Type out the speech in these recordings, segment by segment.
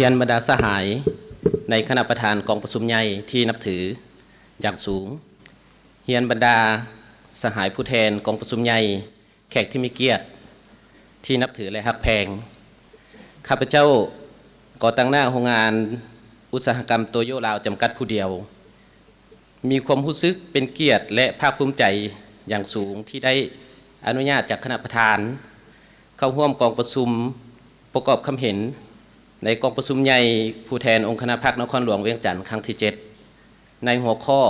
ฮียนบรรดาสหายในคณะประธานกองประชุมใหญ่ที่นับถืออย่างสูงเฮียนบรรดาสหายผู้แทนกองประชุมใหญ่แขกที่มีเกียรติที่นับถือและฮักแพงข้าพเจ้าก่อตั้งหน้าโรงงานอุตสาหกรรมโตโยลาวจำกัดผู้เดียวมีความรู้สึกเป็นเกียรติและภาคภูมิใจอย่างสูงที่ได้อนุญาตจากคณะประธานเข้าร่วมกองประชุมประกอบคำเห็นในกองประชุมใหญ่ผู้แทนองค์คณะพรรคนครหลวงเวียงจันทร์ครั้งที่ 7ในหัวข้อ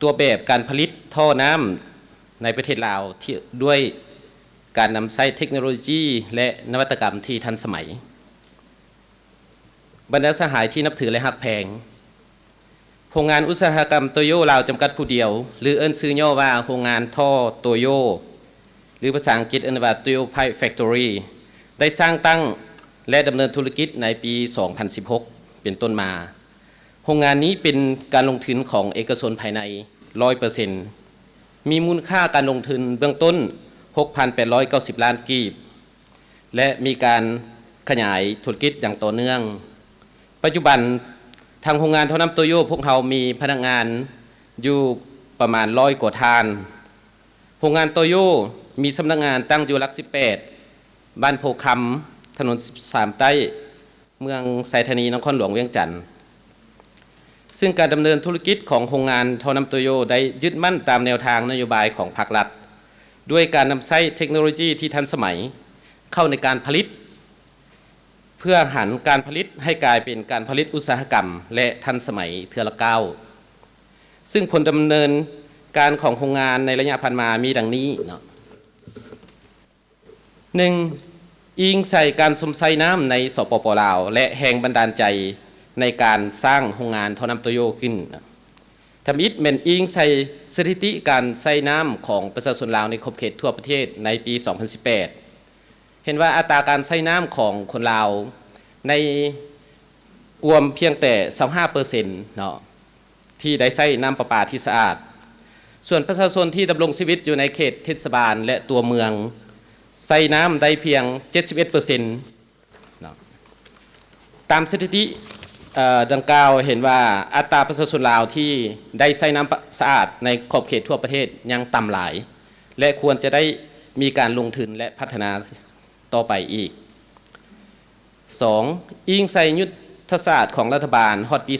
ตัวแบบการผลิตท่อน้ำในประเทศลาวที่ด้วยการนำใช้เทคโนโลยีและนวัตกรรมที่ทันสมัยบรรดาสหายที่นับถือและฮักแพงโรงงานอุตสาหกรรมโตโยลาวจำกัดผู้เดียวหรือเอิ้นชื่อย่อว่าโรงงานท่อโตโยหรือภาษาอังกฤษเอิ้นว่า Toyo Pipe Factory ได้สร้างตั้งและดำเนินธุรกิจในปี 2016 เป็นต้นมาโรงงานนี้เป็นการลงทุนของเอกชนภายใน 100% มีมูลค่าการลงทุนเบื้องต้น 6,890 ล้านกีบและมีการขยายธุรกิจอย่างต่อเนื่องปัจจุบันทางโรงงานท่อน้ำโตโยพวกเรามีพนักงานอยู่ประมาณ100 กว่าท่านโรงงานโตโยมีสำนักงานตั้งอยู่หลัก 18 บ้านโพคำถนน 13 ใต้เมืองไซธานีนครหลวงเวียงจันทร์ซึ่งการดำเนินธุรกิจของโรงงานท่อน้ำโตโยได้ยึดมั่นตามแนวทางนโยบายของภาครัฐด้วยการนำใช้เทคโนโลยีที่ทันสมัยเข้าในการผลิตเพื่อหันการผลิตให้กลายเป็นการผลิตอุตสาหกรรมและทันสมัยเทื่อละก้าวซึ่งผลดำเนินการของโรงงานในระยะผ่านมามีดังนี้เนาะ 1. อิงใส่การสมใส่น้ำในสปป.ลาวและแรงบันดาลใจในการสร้างโรงงานท่อน้ำโตโยขึ้นทำอิฐเมนอิงใส่สถิติการใส่น้ำของประชาชนลาวในขอบเขตทั่วประเทศในปี 2018 เห็นว่าอัตราการใส่น้ำของคนลาวในกวมเพียงแต่ 25% เนาะที่ได้ใช้น้ำประปาที่สะอาดส่วนประชาชนที่ดำรงชีวิตอยู่ในเขตเทศบาลและตัวเมืองใส่น้ำได้เพียง 71% ตามสถิติดังกล่าวเห็นว่าอัตราประชาชนลาวที่ได้ใช้น้ำสะอาดในขอบเขตทั่วประเทศยังต่ำหลายและควรจะได้มีการลงทุนและพัฒนาต่อไปอีก 2. อิงใส่ยุทธศาสตร์ของรัฐบาลฮอดปี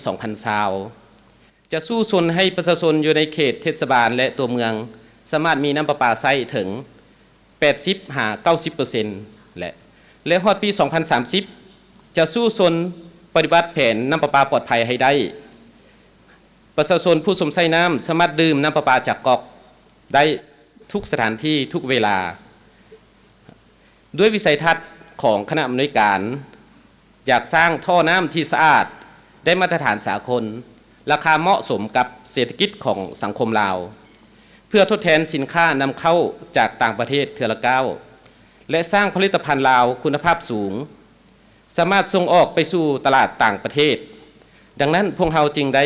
2020 จะสู้ชนให้ประชาชนอยู่ในเขตเทศบาลและตัวเมืองสามารถมีน้ำประปาใช้ถึง 80-90% และฮอดปี 2030 จะสู้ชนปฏิบัติแผนน้ำประปาปลอดภัยให้ได้ประชาชนผู้สมใช้น้ำสามารถดื่มน้ำประปาจากก๊อกได้ทุกสถานที่ทุกเวลาด้วยวิสัยทัศน์ของคณะอำนวยการอยากสร้างท่อน้ำที่สะอาดได้มาตรฐานสากลราคาเหมาะสมกับเศรษฐกิจของสังคมลาวเพื่อทดแทนสินค้านำเข้าจากต่างประเทศเทื่อละก้าวและสร้างผลิตภัณฑ์ลาวคุณภาพสูงสามารถส่งออกไปสู่ตลาดต่างประเทศดังนั้นพวกเราจึงได้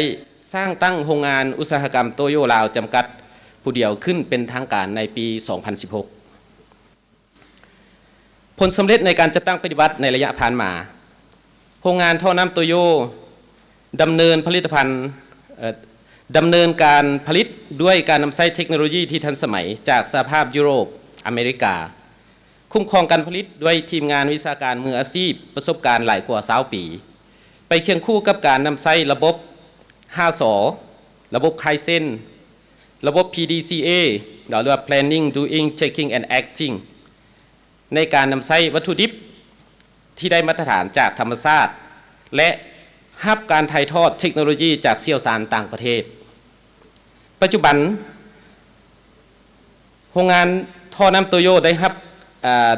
สร้างตั้งโรงงานอุตสาหกรรมโตโยลาวจำกัดผู้เดียวขึ้นเป็นทางการในปี 2016 ผลสำเร็จในการจัดตั้งปฏิบัติในระยะผ่านมาโรงงานท่อน้ำโตโยดำเนินการผลิตด้วยการนำใช้เทคโนโลยีที่ทันสมัยจากสหภาพยุโรปอเมริกาคุ้มครองการผลิตด้วยทีมงานวิชาการมืออาชีพประสบการณ์หลายกว่า20 ปีไปเคียงคู่กับการนำใช้ระบบ 5 สระบบไคเซนระบบ PDCA หรือว่า Planning Doing Checking and Acting ในการนำใช้วัตถุดิบที่ได้มาตรฐานจากธรรมชาติและรับการถ่ายทอดเทคโนโลยีจากเชี่ยวชาญต่างประเทศปัจจุบันโรงงานท่อน้ำโตโยไ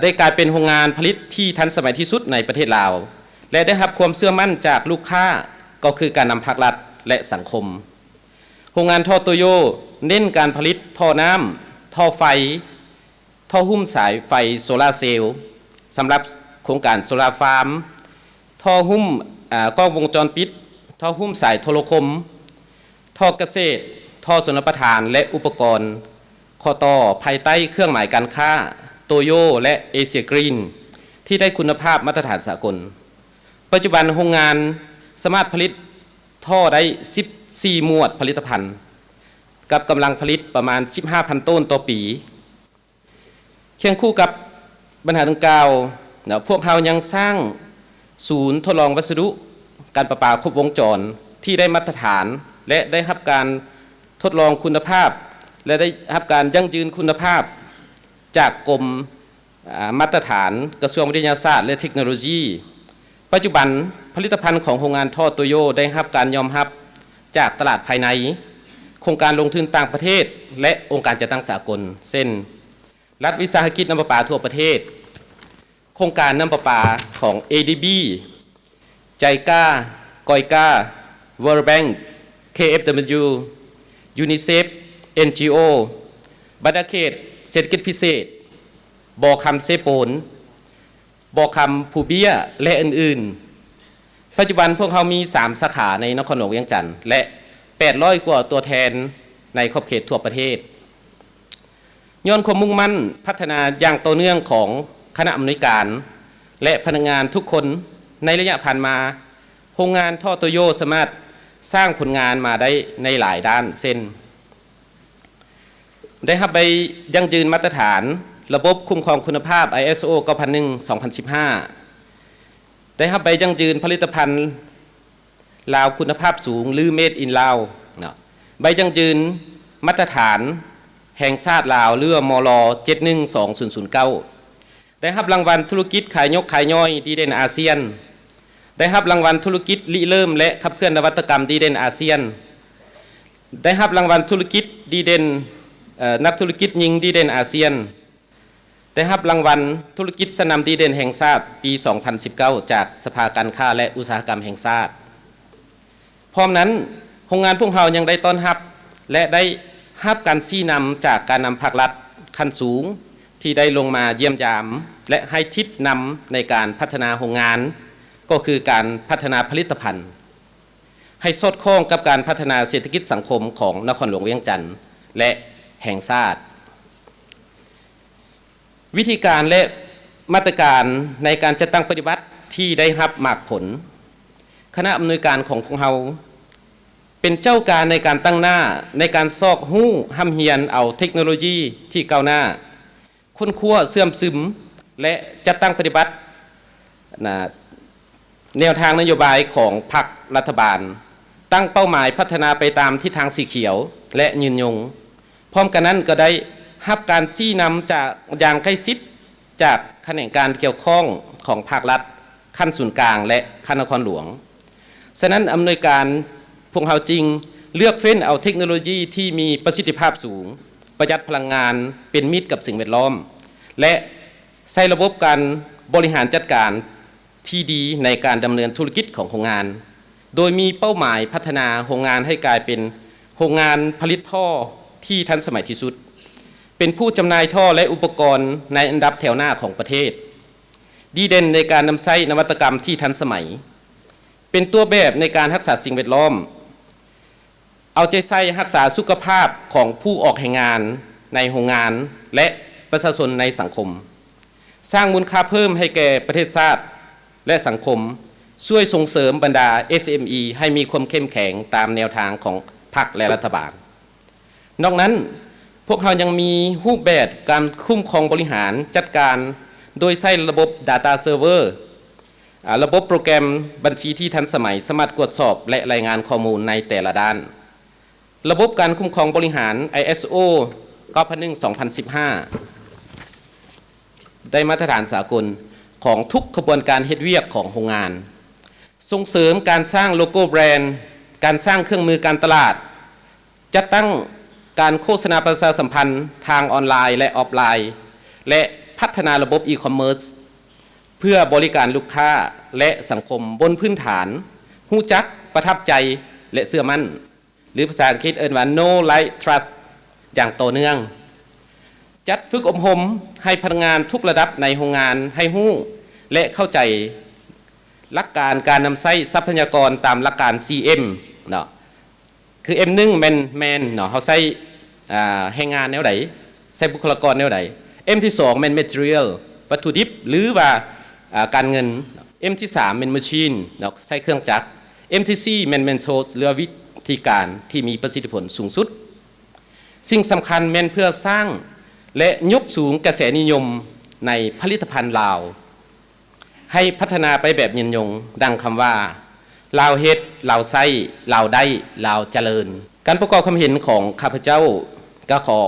ด้กลายเป็นโรงงานผลิตที่ทันสมัยที่สุดในประเทศลาวและได้รับความเชื่อมั่นจากลูกค้าก็คือการนำภาครัฐและสังคมโรงงานท่อโตโยเน้นการผลิตท่อน้ำท่อไฟท่อหุ้มสายไฟโซลาร์เซลล์สำหรับโครงการโซลาร์ฟาร์มท่อหุ้มกล้องวงจรปิดท่อหุ้มสายโทรคมท่อเกษตรท่อชลประทานและอุปกรณ์ข้อต่อภายใต้เครื่องหมายการค้าโตโยและเอเชียกรีนที่ได้คุณภาพมาตรฐานสากล ปัจจุบันโรงงานสามารถผลิตท่อได้14หมวดผลิตภัณฑ์กับกำลังผลิตประมาณ 15,000 ต้นต่อปีเคียงคู่กับปัญหาดังกล่าวพวกเรายังสร้างศูนย์ทดลองวัสดุการประปาครบวงจรที่ได้มาตรฐานและได้รับการทดลองคุณภาพและได้รับการยั่งยืนคุณภาพจากกรมมาตรฐานกระทรวงวิทยาศาสตร์และเทคโนโลยีปัจจุบันผลิตภัณฑ์ของโรงงานท่อโตโยได้รับการยอมรับจากตลาดภายในโครงการลงทุนต่างประเทศและองค์การจัดตั้งสากลเช่นรัฐวิสาหกิจน้ำประปาทั่วประเทศโครงการน้ำประปาของ ADB ใจก้ากอยก้า World Bank KFW UNICEF NGO บัตรเขตเศรษฐกิจพิเศษบอคำเซโปนบอคำผูเบี้ยและอื่นๆปัจจุบันพวกเขามี 3 สาขาในนครหลวงเวียงจันทร์และ 800 กว่าตัวแทนในขอบเขตทั่วประเทศย้อนความมุ่งมั่นพัฒนาอย่างต่อเนื่องของคณะอำนวยการและพนักงานทุกคนในระยะผ่านมาโรงงานท่อโตโยสามารถสร้างผลงานมาได้ในหลายด้านเช่นได้รับใบยั่งยืนมาตรฐานระบบคุ้มครองคุณภาพ ISO 9001:2015 ได้รับใบยั่งยืนผลิตภัณฑ์ลาวคุณภาพสูงหรือ Made in ลาวใบยั่งยืนมาตรฐานแห่งชาติลาวหรือมล712009ได้รับรางวัลธุรกิจขายยกขายย่อยดีเด่นอาเซียนได้รับรางวัลธุรกิจริเริ่มและขับเคลื่อนนวัตกรรมดีเด่นอาเซียนได้รับรางวัลธุรกิจดีเด่นนักธุรกิจหญิงดีเด่นอาเซียนได้รับรางวัลธุรกิจสนามดีเด่นแห่งชาติปี 2019 จากสภาการค้าและอุตสาหกรรมแห่งชาติพร้อมนั้นโรงงานพวกเรายังได้ต้อนรับและได้รับการชี้นำจากการนำภาครัฐขั้นสูงที่ได้ลงมาเยี่ยมยามและให้ทิศนำในการพัฒนาโรงงานก็คือการพัฒนาผลิตภัณฑ์ให้สอดคล้องกับการพัฒนาเศรษฐกิจสังคมของนครหลวงเวียงจันทร์และแห่งชาติวิธีการและมาตรการในการจัดตั้งปฏิบัติที่ได้รับมากผลคณะอำนวยการของพวกเราเป็นเจ้าการในการตั้งหน้าในการซอกหู้ห้ำเฮียนเอาเทคโนโลยีที่ก้าวหน้าค้นคว้าเสื่อมซึมและจัดตั้งปฏิบัติแนวทางนโยบายของพรรครัฐบาลตั้งเป้าหมายพัฒนาไปตามทิศทางสีเขียวและยืนยงพร้อมกันนั้นก็ได้รับการชี้นำจากอย่างใกล้ชิดจากแขนงการเกี่ยวข้องของภาครัฐขั้นศูนย์กลางและขั้นนครหลวงฉะนั้นอำนวยการพวกเราจริงเลือกเฟ้นเอาเทคโนโลยีที่มีประสิทธิภาพสูงประหยัดพลังงานเป็นมิตรกับสิ่งแวดล้อมและใช้ระบบการบริหารจัดการที่ดีในการดำเนินธุรกิจของโรงงานโดยมีเป้าหมายพัฒนาโรงงานให้กลายเป็นโรงงานผลิตท่อที่ทันสมัยที่สุดเป็นผู้จำหน่ายท่อและอุปกรณ์ในอันดับแถวหน้าของประเทศดีเด่นในการนำใช้นวัตกรรมที่ทันสมัยเป็นตัวแบบในการรักษาสิ่งแวดล้อมเอาใจใส่รักษาสุขภาพของผู้ออกแรงงานในโรงงานและประชาชนในสังคมสร้างมูลค่าเพิ่มให้แก่ประเทศชาติและสังคมช่วยส่งเสริมบรรดา SME ให้มีความเข้มแข็งตามแนวทางของพรรคและรัฐบาลนอกนั้นพวกเขายังมีรูปแบบการคุ้มครองบริหารจัดการโดยใช้ระบบ Data Server ระบบโปรแกรมบัญชีที่ทันสมัยสามารถตรวจสอบและรายงานข้อมูลในแต่ละด้านระบบการคุ้มครองบริหาร ISO 9001:2015 ได้มาตรฐานสากลของทุกขบวนการเฮ็ดเวียกของโรงงานส่งเสริมการสร้างโลโก้แบรนด์การสร้างเครื่องมือการตลาดจัดตั้งการโฆษณาประชาสัมพันธ์ทางออนไลน์และออฟไลน์และพัฒนาระบบอีคอมเมิร์ซเพื่อบริการลูกค้าและสังคมบนพื้นฐานฮู้จักประทับใจและเชื่อมั่นหรือภาษาอังกฤษเอิ้นว่า Know Like Trust อย่างต่อเนื่องจัดฝึกอบรมให้พนักงานทุกระดับในโรงงานให้ฮู้และเข้าใจหลักการการนำใช้ทรัพยากรตามหลักการ CM เนาะคือ M1 แมนเนาะเขาใช้แรงงานแนวใดใช้บุคลากรแนวใด M ที่2แมน material วัตถุดิบหรือว่าการเงิน M ที่3เป็น machine เนาะใช้เครื่องจักร M ที่4เป็น method หรือวิธีการที่มีประสิทธิผลสูงสุดสิ่งสำคัญแม่นเพื่อสร้างและยกสูงกระแสนิยมในผลิตภัณฑ์ลาวให้พัฒนาไปแบบยืนยงดังคำว่าลาวเฮ็ดลาวไส้ลาวได้ลาวเจริญการประกอบความเห็นของข้าพเจ้าก็ขอ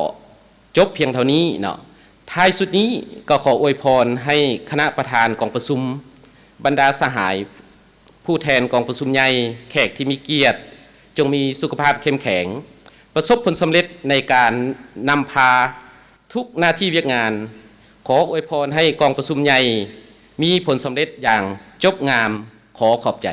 จบเพียงเท่านี้เนาะท้ายสุดนี้ก็ขออวยพรให้คณะประธานกองประชุมบรรดาสหายผู้แทนกองประชุมใหญ่แขกที่มีเกียรติจงมีสุขภาพเข้มแข็งประสบผลสำเร็จในการนำพาทุกหน้าที่เวียกงานขออวยพรให้กองประชุมใหญ่มีผลสำเร็จอย่างจบงามขอขอบใจ